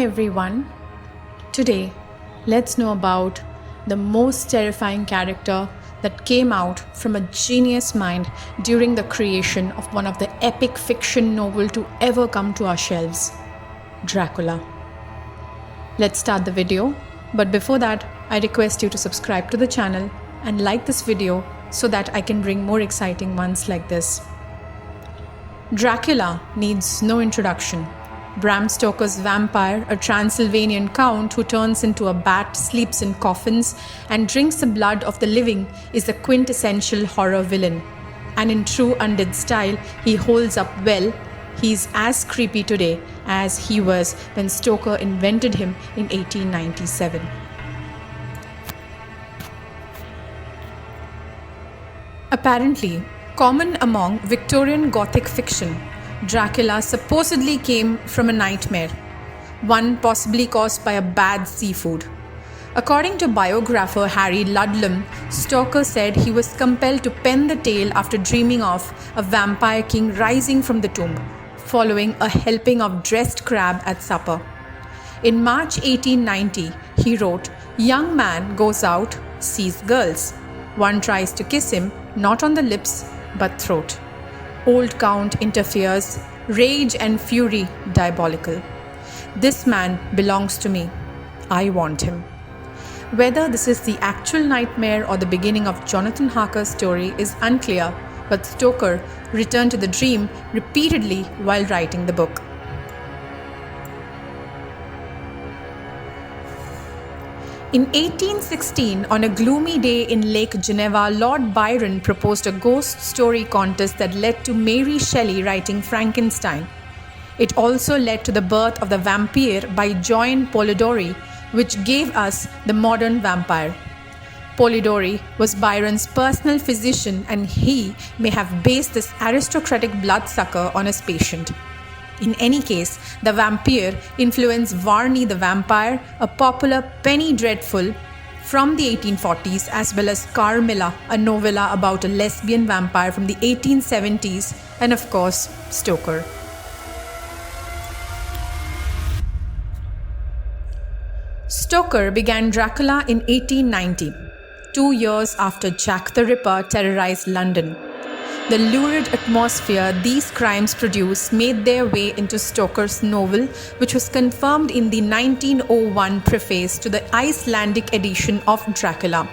Hi everyone. Today, let's know about the most terrifying character that came out from a genius mind during the creation of one of the epic fiction novel to ever come to our shelves, Dracula. Let's start the video, but before that, I request you to subscribe to the channel and like this video so that I can bring more exciting ones like this. Dracula needs no introduction. Bram Stoker's vampire, a Transylvanian count who turns into a bat, sleeps in coffins, and drinks the blood of the living, is the quintessential horror villain. And in true undead style, he holds up well. He's as creepy today as he was when Stoker invented him in 1897. Apparently, common among Victorian Gothic fiction, Dracula supposedly came from a nightmare, one possibly caused by a bad seafood. According to biographer Harry Ludlam, Stoker said he was compelled to pen the tale after dreaming of a vampire king rising from the tomb, following a helping of dressed crab at supper. In March 1890, he wrote, "Young man goes out, sees girls. One tries to kiss him, not on the lips, but throat. Old Count interferes, rage and fury diabolical. This man belongs to me. I want him." Whether this is the actual nightmare or the beginning of Jonathan Harker's story is unclear, but Stoker returned to the dream repeatedly while writing the book. In 1816, on a gloomy day in Lake Geneva, Lord Byron proposed a ghost story contest that led to Mary Shelley writing Frankenstein. It also led to the birth of the vampire by John Polidori, which gave us the modern vampire. Polidori was Byron's personal physician, and he may have based this aristocratic bloodsucker on his patient. In any case, the vampire influenced Varney the Vampire, a popular penny dreadful from the 1840s, as well as Carmilla, a novella about a lesbian vampire from the 1870s, and of course, Stoker. Stoker began Dracula in 1890, 2 years after Jack the Ripper terrorized London. The lurid atmosphere these crimes produced made their way into Stoker's novel, which was confirmed in the 1901 preface to the Icelandic edition of Dracula.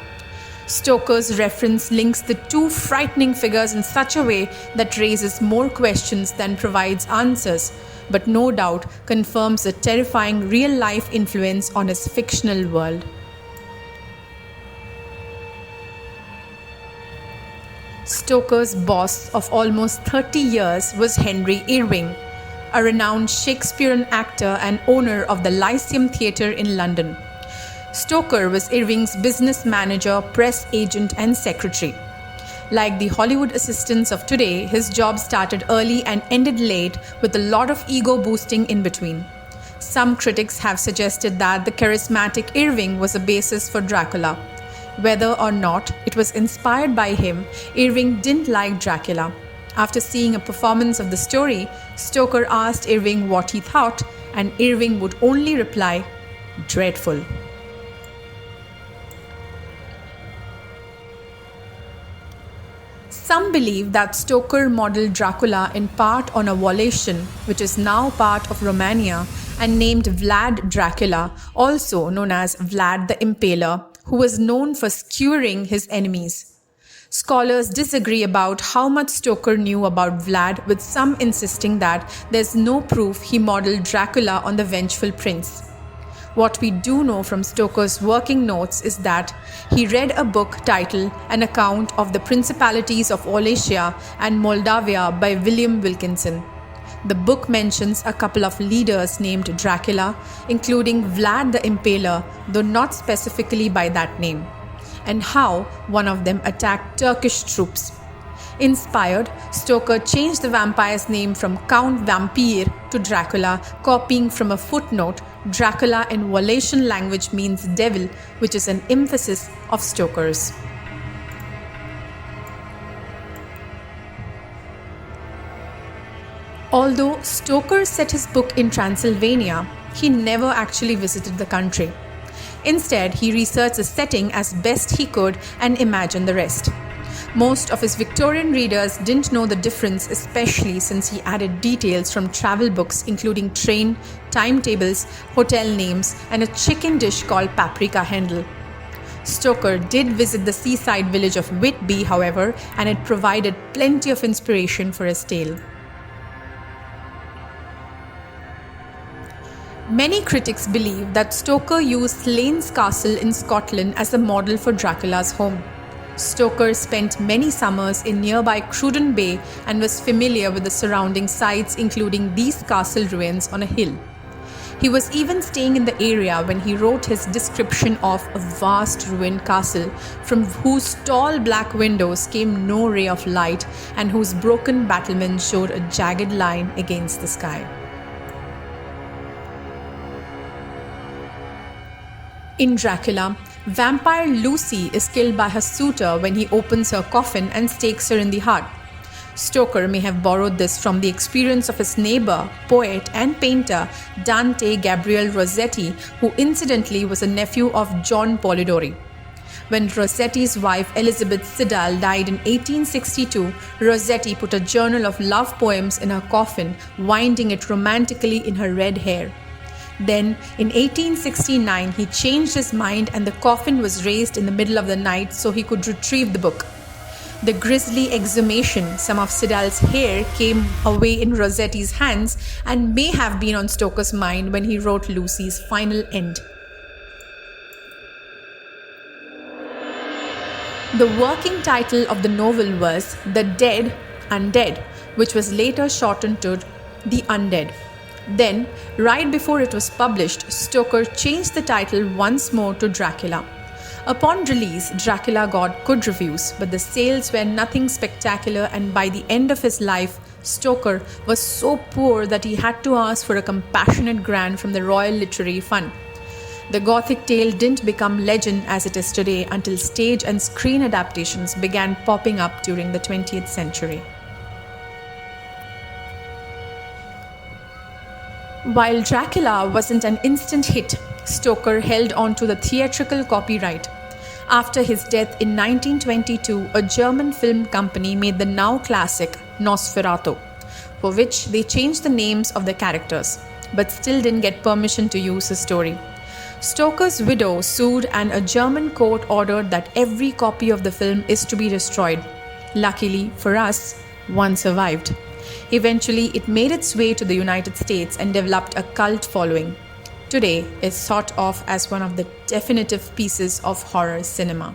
Stoker's reference links the two frightening figures in such a way that raises more questions than provides answers, but no doubt confirms the terrifying real-life influence on his fictional world. Stoker's boss of almost 30 years was Henry Irving, a renowned Shakespearean actor and owner of the Lyceum Theatre in London. Stoker was Irving's business manager, press agent, and secretary. Like the Hollywood assistants of today, his job started early and ended late, with a lot of ego boosting in between. Some critics have suggested that the charismatic Irving was a basis for Dracula. Whether or not it was inspired by him, Irving didn't like Dracula. After seeing a performance of the story, Stoker asked Irving what he thought, and Irving would only reply, "Dreadful." Some believe that Stoker modeled Dracula in part on a Wallachian, which is now part of Romania, and named Vlad Dracula, also known as Vlad the Impaler, who was known for skewering his enemies. Scholars disagree about how much Stoker knew about Vlad, with some insisting that there's no proof he modeled Dracula on the vengeful prince. What we do know from Stoker's working notes is that he read a book titled An Account of the Principalities of Wallachia and Moldavia by William Wilkinson. The book mentions a couple of leaders named Dracula, including Vlad the Impaler, though not specifically by that name, and how one of them attacked Turkish troops. Inspired, Stoker changed the vampire's name from Count Vampire to Dracula, copying from a footnote. Dracula in Wallachian language means devil, which is an emphasis of Stoker's. Although Stoker set his book in Transylvania, he never actually visited the country. Instead, he researched the setting as best he could and imagined the rest. Most of his Victorian readers didn't know the difference, especially since he added details from travel books including train, timetables, hotel names, and a chicken dish called paprika hendl. Stoker did visit the seaside village of Whitby, however, and it provided plenty of inspiration for his tale. Many critics believe that Stoker used Slains Castle in Scotland as a model for Dracula's home. Stoker spent many summers in nearby Cruden Bay and was familiar with the surrounding sites, including these castle ruins on a hill. He was even staying in the area when he wrote his description of a vast ruined castle from whose tall black windows came no ray of light and whose broken battlements showed a jagged line against the sky. In Dracula, vampire Lucy is killed by her suitor when he opens her coffin and stakes her in the heart. Stoker may have borrowed this from the experience of his neighbor, poet and painter Dante Gabriel Rossetti, who incidentally was a nephew of John Polidori. When Rossetti's wife Elizabeth Siddal died in 1862, Rossetti put a journal of love poems in her coffin, winding it romantically in her red hair. Then, in 1869, he changed his mind and the coffin was raised in the middle of the night so he could retrieve the book. The grisly exhumation, some of Siddal's hair came away in Rossetti's hands and may have been on Stoker's mind when he wrote Lucy's final end. The working title of the novel was The Dead, Undead, which was later shortened to The Undead. Then, right before it was published, Stoker changed the title once more to Dracula. Upon release, Dracula got good reviews, but the sales were nothing spectacular, and by the end of his life, Stoker was so poor that he had to ask for a compassionate grant from the Royal Literary Fund. The Gothic tale didn't become legend as it is today until stage and screen adaptations began popping up during the 20th century. While Dracula wasn't an instant hit, Stoker held on to the theatrical copyright. After his death in 1922, a German film company made the now classic Nosferatu, for which they changed the names of the characters, but still didn't get permission to use his story. Stoker's widow sued, and a German court ordered that every copy of the film is to be destroyed. Luckily for us, one survived. Eventually, it made its way to the United States and developed a cult following. Today, it's thought of as one of the definitive pieces of horror cinema.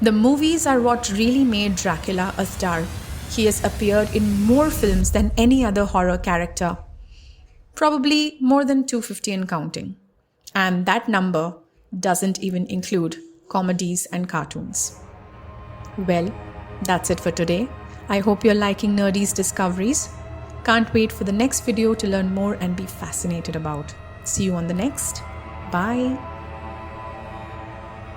The movies are what really made Dracula a star. He has appeared in more films than any other horror character. Probably more than 250 and counting. And that number doesn't even include comedies and cartoons. Well, that's it for today. I hope you're liking Nerdy's discoveries. Can't wait for the next video to learn more and be fascinated about. See you on the next. Bye.